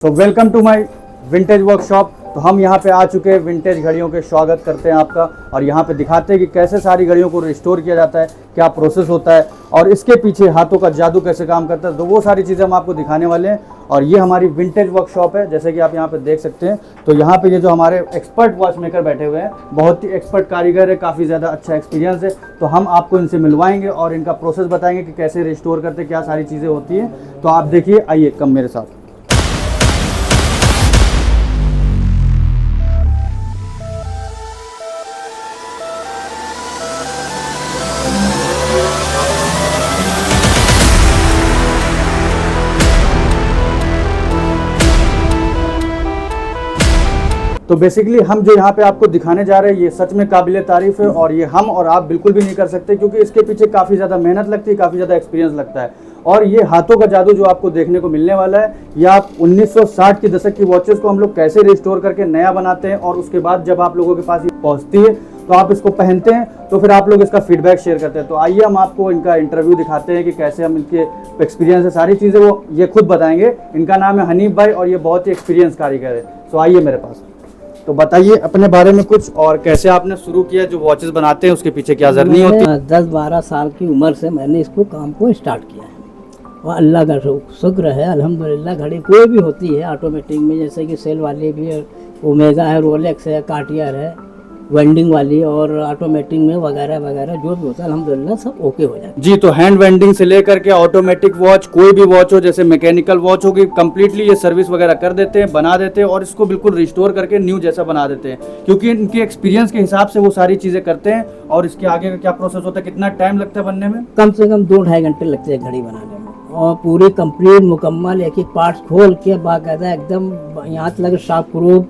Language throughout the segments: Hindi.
तो welcome to my vintage workshop. तो हम यहाँ पे आ चुके हैं, विंटेज घड़ियों के स्वागत करते हैं आपका, और यहाँ पे दिखाते हैं कि कैसे सारी घड़ियों को रिस्टोर किया जाता है, क्या प्रोसेस होता है और इसके पीछे हाथों का जादू कैसे काम करता है। तो वो सारी चीज़ें हम आपको दिखाने वाले हैं। और ये हमारी विंटेज वर्कशॉप है, जैसे कि आप यहाँ पे देख सकते हैं। तो यहाँ पे ये जो हमारे एक्सपर्ट वॉच मेकर बैठे हुए हैं, बहुत ही एक्सपर्ट कारीगर है, काफ़ी ज़्यादा अच्छा एक्सपीरियंस है। तो हम आपको इनसे मिलवाएंगे और इनका प्रोसेस बताएंगे कि कैसे रिस्टोर करते, क्या सारी चीज़ें होती हैं। तो आप देखिए, आइए कम मेरे साथ। तो बेसिकली हम जो यहाँ पे आपको दिखाने जा रहे हैं, ये सच में काबिले तारीफ है, और ये हम और आप बिल्कुल भी नहीं कर सकते, क्योंकि इसके पीछे काफ़ी ज़्यादा मेहनत लगती है, काफ़ी ज़्यादा एक्सपीरियंस लगता है। और ये हाथों का जादू जो आपको देखने को मिलने वाला है, ये आप 1960 के दशक की वॉचेस को हम लोग कैसे रिस्टोर करके नया बनाते हैं, और उसके बाद जब आप लोगों के पास ये पहुँचती है तो आप इसको पहनते हैं, तो फिर आप लोग इसका फीडबैक शेयर करते हैं। तो आइए हम आपको इनका इंटरव्यू दिखाते हैं कि कैसे हम इनके एक्सपीरियंस है, सारी चीज़ें वो ये खुद बताएंगे। इनका नाम है हनीफ भाई और ये बहुत ही एक्सपीरियंस कारीगर है। तो आइए मेरे पास, तो बताइए अपने बारे में कुछ, और कैसे आपने शुरू किया, जो वॉचेस बनाते हैं उसके पीछे क्या जर्नी होती है। 10-12 साल की उम्र से मैंने इसको काम को स्टार्ट किया है, और अल्लाह का शुक्र है, अल्हम्दुलिल्लाह। घड़ी कोई भी होती है ऑटोमेटिक में, जैसे कि सेल वाली भी है, ओमेगा है, रोलेक्स है, कार्टियर है, वेंडिंग वाली, और ऑटोमेटिक में वगैरह वगैरह जो भी होता है, अल्हम्दुलिल्लाह सब ओके हो जाता है जी। तो हैंड वेंडिंग से लेकर के ऑटोमेटिक वॉच, कोई भी वॉच हो, जैसे मैकेनिकल वॉच होगी, कंप्लीटली ये सर्विस वगैरह कर देते हैं, बना देते हैं, और इसको बिल्कुल रिस्टोर करके न्यू जैसा बना देते हैं, क्योंकि इनके एक्सपीरियंस के हिसाब से वो सारी चीज़ें करते हैं। और इसके आगे का क्या प्रोसेस होता है, कितना टाइम लगता है बनने में? कम से कम 2-2.5 घंटे लगते हैं घड़ी बनाने में, और पूरी कंप्लीट मुकम्मल एक एक पार्ट्स खोल के बाकायदा एकदम यहाँ तक शार्प प्रूफ,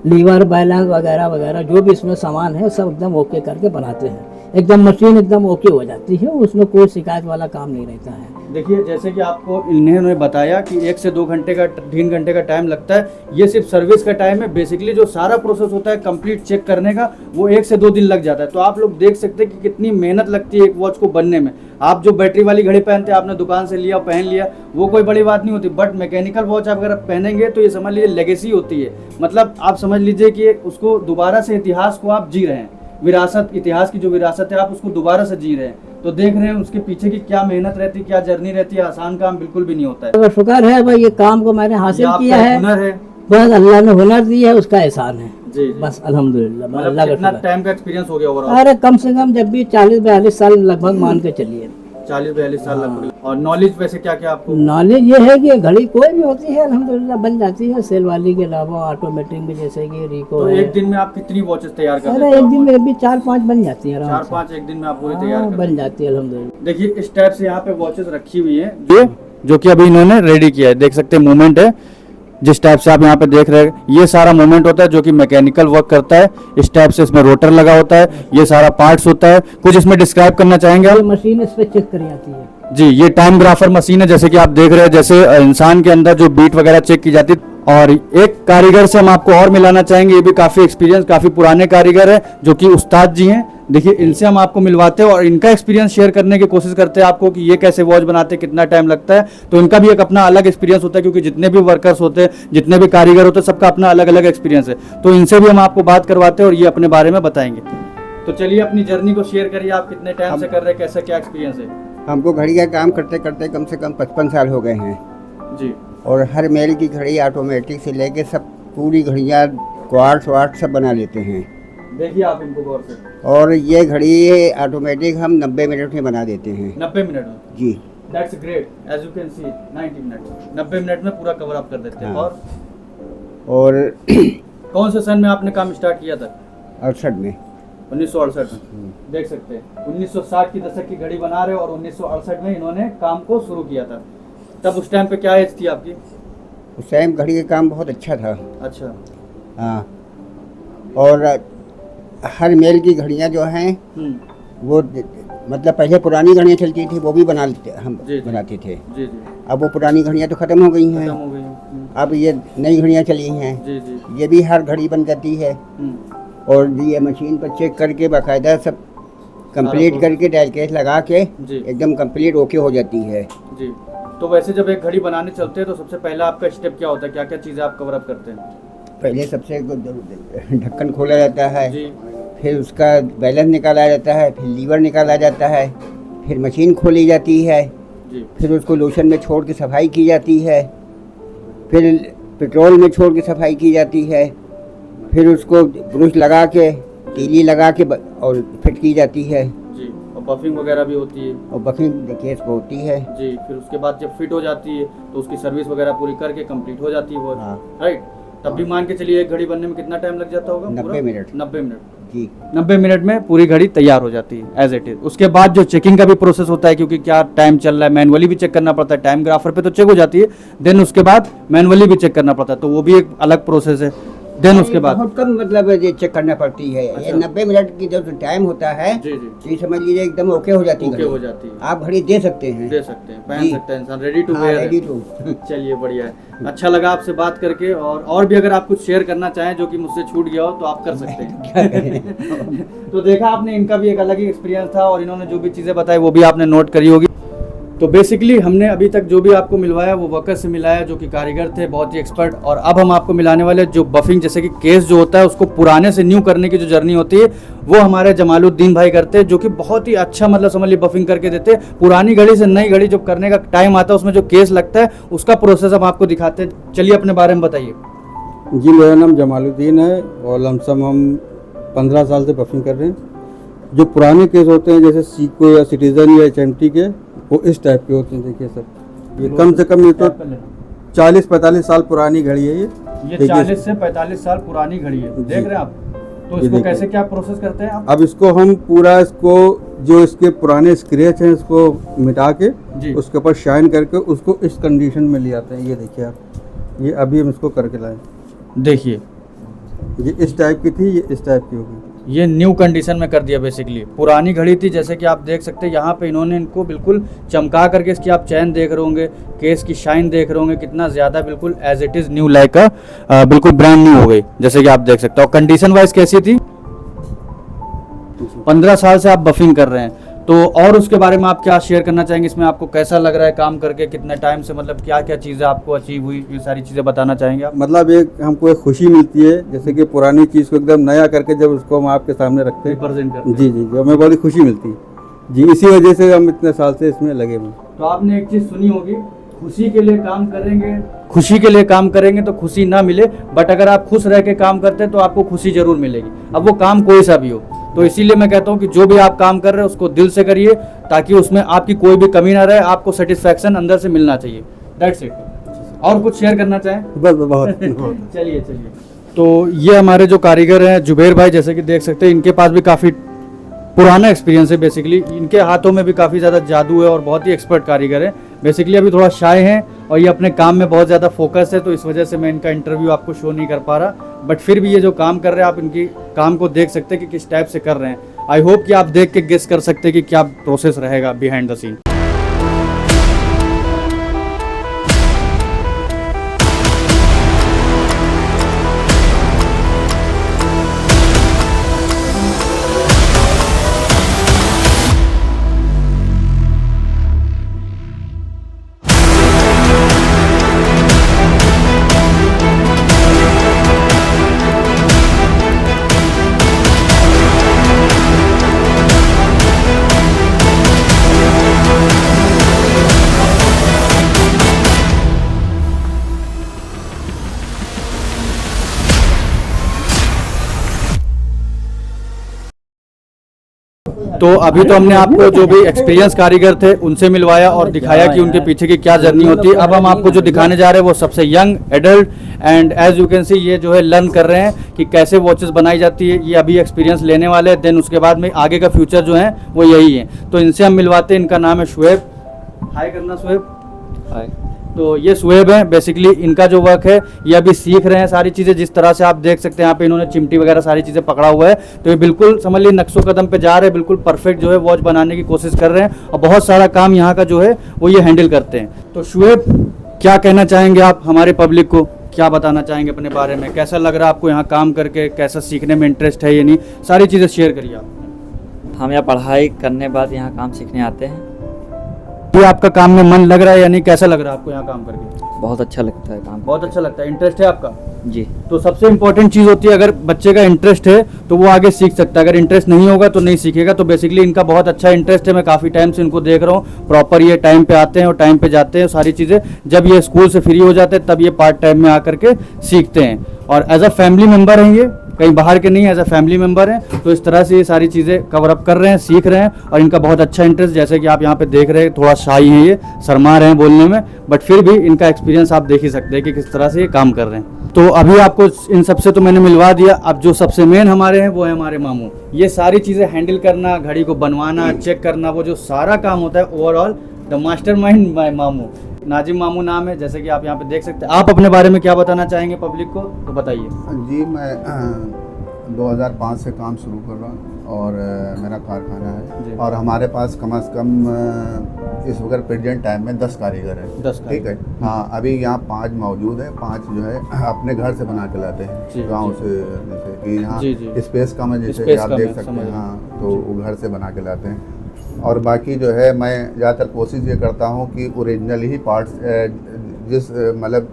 लीवर, बैलेंस वगैरह वगैरह जो भी इसमें सामान है सब एकदम ओके करके बनाते हैं। एकदम मशीन एकदम ओके हो जाती है, उसमें कोई शिकायत वाला काम नहीं रहता है। देखिए, जैसे कि आपको इन्होंने बताया कि 1 से 2 घंटे का 3 घंटे का टाइम लगता है, ये सिर्फ सर्विस का टाइम है। बेसिकली जो सारा प्रोसेस होता है कंप्लीट चेक करने का, वो 1 से 2 दिन लग जाता है। तो आप लोग देख सकते हैं कि कितनी मेहनत लगती है एक वॉच को बनने में। आप जो बैटरी वाली घड़ी पहनते हैं, आपने दुकान से लिया, पहन लिया, वो कोई बड़ी बात नहीं होती। बट मैकेनिकल वॉच आप अगर पहनेंगे तो ये समझ लीजिए लेगेसी होती है। मतलब आप समझ लीजिए कि उसको दोबारा से इतिहास को आप जी रहे हैं, विरासत, इतिहास की जो विरासत है आप उसको दोबारा से जी रहे हैं। तो देख रहे हैं उसके पीछे की क्या मेहनत रहती है, क्या जर्नी रहती है। आसान काम बिल्कुल भी नहीं होता है। तो शुक्र है भाई, ये काम को मैंने हासिल किया है, हुनर है, बस अल्लाह ने हुनर दिया है, उसका एहसान है जी। बस अल्हम्दुलिल्लाह। मतलब अल्लाह का कितना शुक्र। टाइम का एक्सपीरियंस हो गया ओवरऑल? अरे कम से कम जब भी 40-42 साल लगभग मान के चलिए। 40-42 साल लगभग। और नॉलेज वैसे क्या क्या आपको? नॉलेज ये है कि घड़ी कोई भी होती है अल्हम्दुलिल्लाह बन जाती है, सेल वाली के अलावा ऑटोमेटिक में, जैसे कि रिको तो है। एक दिन में आप कितनी वॉचेस तैयार कर अरे लेते एक हो? दिन में भी 4-5 बन जाती है, 4-5 एक दिन में आप पूरी तैयार कर बन जाती है अल्हम्दुलिल्लाह। देखिए, इस टाइप से यहाँ पे वॉचेस रखी हुई है, जो कि अभी इन्होंने रेडी किया है। देख सकते हैं मूवमेंट है, जिस टाइप से आप यहाँ पे देख रहे हैं, ये सारा मूवमेंट होता है जो कि मैकेनिकल वर्क करता है। इस टाइप से इसमें रोटर लगा होता है, ये सारा पार्ट्स होता है। कुछ इसमें डिस्क्राइब करना चाहेंगे आप? मशीन इस पे चेक करी जाती है जी। ये टाइम ग्राफर मशीन है, जैसे कि आप देख रहे हैं, जैसे इंसान के अंदर जो बीट वगैरह चेक की जाती है। और एक कारीगर से हम आपको और मिलाना चाहेंगे, ये भी काफ़ी एक्सपीरियंस, काफ़ी पुराने कारीगर है, जो कि उस्ताद जी हैं। देखिए, इनसे हम आपको मिलवाते हैं और इनका एक्सपीरियंस शेयर करने की कोशिश करते हैं आपको, कि ये कैसे वॉच बनाते हैं, कितना टाइम लगता है। तो इनका भी एक अपना अलग एक्सपीरियंस होता है, क्योंकि जितने भी वर्कर्स होते हैं, जितने भी कारीगर होते हैं, सबका अपना अलग अलग एक्सपीरियंस है। तो इनसे भी हम आपको बात करवाते हैं और ये अपने बारे में बताएंगे। तो चलिए अपनी जर्नी को शेयर करिए, आप कितने टाइम से कर रहे हैं, कैसा क्या एक्सपीरियंस है? हमको घड़ी का काम करते करते कम से कम 55 साल हो गए हैं जी। और हर मेल की घड़ी ऑटोमेटिक से लेके सब पूरी घड़ियाँ क्वार्ट्स वार्ट्स सब बना लेते हैं। देखिए आप इनको गौर से। और ये घड़ी ऑटोमेटिक हम 90 मिनट में बना देते हैं। 90 मिनट में? जी। That's great. As you can see 90 minute, 90 minute में पूरा कवर अप कर देते हैं। हाँ। और कौन से सन में आपने काम स्टार्ट किया था? 68 में। 1968 में। देख सकते हैं 1960 की दशक की घड़ी बना रहे और 1968 में इन्होंने काम को शुरू किया था। तब उस टाइम पे क्या एज थी आपकी? उस टाइम घड़ी का काम बहुत अच्छा था। अच्छा। हाँ। और हर मेल की घड़ियाँ जो हैं वो मतलब पहले पुरानी घड़ियाँ चलती थी, वो भी बनाते थे। जी जी। अब वो पुरानी घड़ियाँ तो ख़त्म हो गई हैं, खत्म हो गई। अब ये नई घड़ियाँ चली हैं। जी जी। ये भी हर घड़ी बन जाती है, और ये मशीन पर चेक करके बाकायदा सब कंप्लीट करके डायल केस लगा के जी। एकदम कंप्लीट ओके हो जाती है। जी। तो वैसे जब एक घड़ी बनाने चलते हैं तो सबसे पहला आपका स्टेप क्या होता है, क्या क्या चीज़ें आप कवर अप करते हैं? पहले सबसे ढक्कन खोला जाता है, जी फिर उसका बैलेंस निकाला जाता है, फिर लीवर निकाला जाता है, फिर मशीन खोली जाती है, जी फिर उसको लोशन में छोड़ के सफाई की जाती है, फिर पेट्रोल में छोड़ के सफाई की जाती है, फिर उसको ब्रश लगा के तीली लगा के और फिट की जाती है, जी। और बफिंग वगैरह भी होती है? और बफिंग देखिए इसको होती है। जी। फिर उसके बाद जब फिट हो जाती है तो उसकी सर्विस वगैरह पूरी करके कंप्लीट हो जाती है वो, हाँ। राइट? तब भी मान के चलिए एक घड़ी बनने में कितना टाइम लग जाता होगा? 90 मिनट। 90 मिनट। जी 90 मिनट में पूरी घड़ी तैयार हो जाती है एज इट इज। उसके बाद जो चेकिंग का भी प्रोसेस होता है, क्योंकि क्या टाइम चल रहा है, मैनुअली भी चेक करना पड़ता है। टाइम ग्राफर पे तो चेक हो जाती है, देन उसके बाद मैनुअली भी चेक करना पड़ता है, तो वो भी एक अलग प्रोसेस है। देन उसके बाद बहुत कम मतलब ये चेक करना पड़ती है। अच्छा। ये 90 मिनट की जो टाइम होता है, जी जी तो ये समझ लीजिए एकदम ओके हो जाती है ओके घड़ी। हो जाती है, आप घड़ी दे सकते हैं। दे सकते हैं, पहन जी। सकता है इंसान, रेडी टू हाँ, वेयर रेडी है। टू। चलिए बढ़िया है, अच्छा लगा आपसे बात करके। और भी अगर आप कुछ शेयर करना चाहें जो कि मुझसे छूट गया हो तो आप कर सकते हैं। क्या करें? तो देखा आपने, इनका भी एक अलग ही एक्सपीरियंस था और इन्होंने जो भी चीज़ें बताई वो भी आपने नोट करी होगी। तो बेसिकली हमने अभी तक जो भी आपको मिलवाया वो वर्कर से मिलाया जो कि कारीगर थे, बहुत ही एक्सपर्ट। और अब हम आपको मिलाने वाले जो बफिंग, जैसे कि केस जो होता है उसको पुराने से न्यू करने की जो जर्नी होती है वो हमारे जमालुद्दीन भाई करते हैं, जो कि बहुत ही अच्छा मतलब समझ लीजिए बफिंग करके देते हैं। पुरानी घड़ी से नई घड़ी जब करने का टाइम आता है उसमें जो केस लगता है उसका प्रोसेस हम आपको दिखाते हैं। चलिए अपने बारे में बताइए। जी मेरा नाम जमालुद्दीन है और लमसम हम 15 साल से बफिंग कर रहे हैं। जो पुराने केस होते हैं जैसे सीको या सिटीजन या HMT के, वो इस टाइप के होते हैं। देखिए सर, ये कम से कम ये तो 40-45 साल पुरानी घड़ी है। ये देखिए 40 से 45 साल पुरानी घड़ी है, देख रहे हैं आप? तो ये इसको देखिए। कैसे क्या प्रोसेस करते हैं आप? अब इसको हम पूरा इसको जो इसके पुराने स्क्रैच हैं इसको मिटा के जी। उसके ऊपर शाइन करके उसको इस कंडीशन में ले आते हैं। ये देखिए आप, ये अभी हम इसको करके लाए। देखिए ये इस टाइप की थी, ये इस टाइप की होगी। ये न्यू कंडीशन में कर दिया बेसिकली। पुरानी घड़ी थी जैसे कि आप देख सकते हैं, यहाँ पे इन्होंने इनको बिल्कुल चमका करके इसकी आप चैन देख रहे होंगे, केस की शाइन देख रहे होंगे, कितना ज़्यादा बिल्कुल as it is new like का बिल्कुल ब्रांड न्यू हो गई, जैसे कि आप देख सकते हो। कंडीशन वाइज कैसी थी? 15 साल से आप बफिंग कर रहे हैं, तो और उसके बारे में आप क्या शेयर करना चाहेंगे? इसमें आपको कैसा लग रहा है काम करके, कितने टाइम से, मतलब क्या क्या चीज़ें आपको अचीव हुई, ये सारी चीज़ें बताना चाहेंगे आप? मतलब एक हमको एक खुशी मिलती है, जैसे कि पुरानी चीज़ को एकदम नया करके जब उसको हम आपके सामने रखते हैं। रिप्रेजेंट करते हैं। जी जी जी, हमें बड़ी खुशी मिलती है जी। इसी वजह से हम इतने साल से इसमें लगे हुए हैं। तो आपने एक चीज़ सुनी होगी, खुशी के लिए काम करेंगे, खुशी के लिए काम करेंगे तो खुशी ना मिले, बट अगर आप खुश रह के काम करते हैं तो आपको खुशी जरूर मिलेगी, अब वो काम कोई सा भी हो। तो इसीलिए मैं कहता हूँ कि जो भी आप काम कर रहे हैं उसको दिल से करिए, ताकि उसमें आपकी कोई भी कमी ना रहे, आपको सेटिस्फैक्शन अंदर से मिलना चाहिए। That's it. और कुछ शेयर करना चाहें? बस बहुत चलिए चलिए। तो ये हमारे जो कारीगर हैं जुबेर भाई, जैसे कि देख सकते हैं इनके पास भी काफ़ी पुराना एक्सपीरियंस है। बेसिकली इनके हाथों में भी काफ़ी ज़्यादा जादू है और बहुत ही एक्सपर्ट कारीगर है। बेसिकली अभी थोड़ा शाय हैं और ये अपने काम में बहुत ज़्यादा फोकस है, तो इस वजह से मैं इनका इंटरव्यू आपको शो नहीं कर पा रहा, बट फिर भी ये जो काम कर रहे हैं आप इनकी काम को देख सकते हैं कि किस टाइप से कर रहे हैं। आई होप कि आप देख के गेस कर सकते हैं कि क्या प्रोसेस रहेगा बिहाइंड द सीन। तो अभी तो हमने आपको जो भी एक्सपीरियंस कारीगर थे उनसे मिलवाया और दिखाया कि उनके पीछे की क्या जर्नी होती है। अब हम आपको जो दिखाने जा रहे हैं वो सबसे young adult and as you can see ये जो है लर्न कर रहे हैं कि कैसे वॉचेस बनाई जाती है। ये अभी एक्सपीरियंस लेने वाले हैं, देन उसके बाद में आगे का फ्यूचर जो है वो यही है। तो इनसे हम मिलवाते हैं। इनका नाम है शुएब। हाय करना शुएब। हाय। तो ये शुएब है। बेसिकली इनका जो वर्क है ये अभी सीख रहे हैं सारी चीज़ें। जिस तरह से आप देख सकते हैं यहाँ पे इन्होंने चिमटी वगैरह सारी चीज़ें पकड़ा हुआ है, तो ये बिल्कुल समझ लीजिए नक्शो कदम पे जा रहे हैं, बिल्कुल परफेक्ट जो है वॉच बनाने की कोशिश कर रहे हैं और बहुत सारा काम यहाँ का जो है वो ये हैंडल करते हैं। तो शुएब, क्या कहना चाहेंगे आप हमारे पब्लिक को, क्या बताना चाहेंगे अपने बारे में? कैसा लग रहा है आपको यहाँ काम करके, कैसा सीखने में इंटरेस्ट है या नहीं, सारी चीज़ें शेयर करिए आप। हम यहाँ पढ़ाई करने बाद यहाँ काम सीखने आते हैं। अभी आपका काम में मन लग रहा है या नहीं, कैसा लग रहा है आपको यहाँ काम करके? बहुत अच्छा लगता है काम। बहुत अच्छा लगता है, इंटरेस्ट है आपका? जी। तो सबसे इम्पोर्टेंट चीज़ होती है, अगर बच्चे का इंटरेस्ट है तो वो आगे सीख सकता है, अगर इंटरेस्ट नहीं होगा तो नहीं सीखेगा। तो बेसिकली इनका बहुत अच्छा इंटरेस्ट है, मैं काफ़ी टाइम से इनको देख रहा हूँ, प्रॉपर ये टाइम पे आते हैं और टाइम पे जाते हैं। सारी चीज़ें जब ये स्कूल से फ्री हो जाते हैं तब ये पार्ट टाइम में आकर के सीखते हैं, और एज अ फैमिली मेम्बर हैं, ये कहीं बाहर के नहीं, एज अ फैमिली मेंबर हैं। तो इस तरह से ये सारी चीज़ें कवर अप कर रहे हैं, सीख रहे हैं, और इनका बहुत अच्छा इंटरेस्ट, जैसे कि आप यहाँ पे देख रहे हैं, थोड़ा शाई हैं, ये शर्मा रहे हैं बोलने में, बट फिर भी इनका एक्सपीरियंस आप देख ही सकते हैं कि किस तरह से ये काम कर रहे हैं। तो अभी आपको इन सबसे तो मैंने मिलवा दिया, अब जो सबसे मेन हमारे हैं वो है हमारे मामू। ये सारी चीज़ें हैंडल करना, घड़ी को बनवाना, चेक करना, वो जो सारा काम होता है ओवरऑल द मास्टरमाइंड माय मामू, नाजिम मामू नाम है, जैसे कि आप यहाँ पे देख सकते हैं। आप अपने बारे में क्या बताना चाहेंगे पब्लिक को, तो बताइए। जी, मैं 2005 से काम शुरू कर रहा हूँ और मेरा कारखाना है, और हमारे पास कम से कम इस वक्त प्रेजेंट टाइम में 10 कारीगर हैं। 10 ठीक है। हाँ, अभी यहाँ 5 मौजूद है, 5 जो है अपने घर से बना के लाते हैं गांव से, जैसे कि यहाँ स्पेस कम है, जैसे कि आप देख सकते हैं। हाँ, तो वो घर से बना के लाते हैं। और बाकी जो है मैं ज़्यादातर कोशिश ये करता हूँ कि ओरिजिनल ही पार्ट्स, जिस मतलब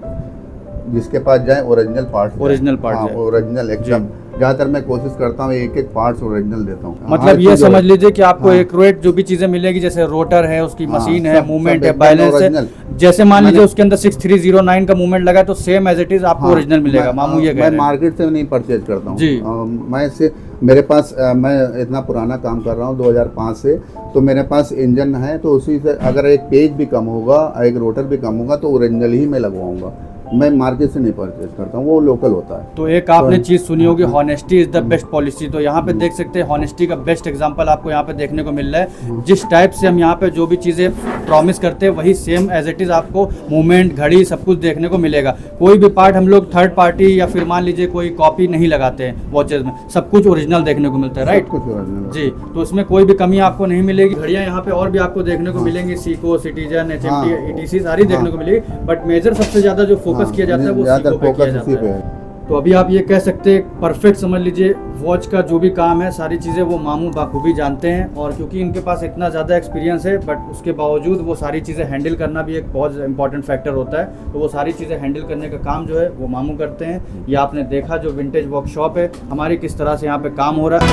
जिसके पास जाए ओरिजिनल पार्ट्स, ओरिजिनल एकदम ज़्यादातर मैं कोशिश करता हूँ एक एक पार्ट्स ओरिजिनल देता हूँ। मतलब ये समझ लीजिए कि आपको एक्यूरेट जो भी चीजें मिलेगी, जैसे रोटर है, उसकी मशीन है, मूवमेंट है, बैलेंस है, जैसे मान लीजिए उसके अंदर 6309 का मूवमेंट लगा है तो सेम एज इट इज आपको ओरिजिनल मिलेगा। मामू ये कह रहे हैं। मैं मार्केट से नहीं परचेज करता हूँ जी। मैं से मेरे पास मैं इतना पुराना काम कर रहा हूँ 2005 से, तो मेरे पास इंजन है, तो उसी से अगर एक पेज भी कम होगा, एक रोटर भी कम होगा, तो ओरिजिनल ही मैं लगवाऊंगा। मैं मार्केट से नहीं परचेज करता हूँ, वो लोकल होता है। तो एक आपने चीज़ सुनी होगी, honesty is the best policy. तो यहाँ पे देख सकते हैं हॉनेस्टी का बेस्ट एग्जांपल आपको यहाँ पे देखने को मिल रहा है। जिस टाइप से हम यहाँ पे जो भी चीज़ें प्रॉमिस करते हैं वही सेम एज इट इज़ आपको मूवमेंट, घड़ी, सब कुछ देखने को मिलेगा। कोई भी पार्ट हम लोग थर्ड पार्टी या फिर मान लीजिए कोई कॉपी नहीं लगाते हैं वॉचेज में, सब कुछ ओरिजिनल देखने को मिलता है, राइट? जी। तो उसमें कोई भी कमी आपको नहीं मिलेगी। घड़ियाँ यहाँ पे और भी आपको देखने को मिलेंगी, सीको, सिटीजन, HMT, ETC सारी देखने को मिलेगी, बट मेजर सबसे ज़्यादा जो फोकस किया जाता है वो सीको पे किया जाता है। तो अभी आप ये कह सकते हैं परफेक्ट समझ लीजिए, वॉच का जो भी काम है सारी चीज़ें वो मामू बाखूबी जानते हैं, और क्योंकि इनके पास इतना ज़्यादा एक्सपीरियंस है, बट उसके बावजूद वो सारी चीज़ें हैंडल करना भी एक बहुत इंपॉर्टेंट फैक्टर होता है। तो वो सारी चीज़ें हैंडल करने का काम जो है वो मामू करते हैं। ये आपने देखा जो विंटेज वर्कशॉप है हमारी, किस तरह से यहाँ पे काम हो रहा है।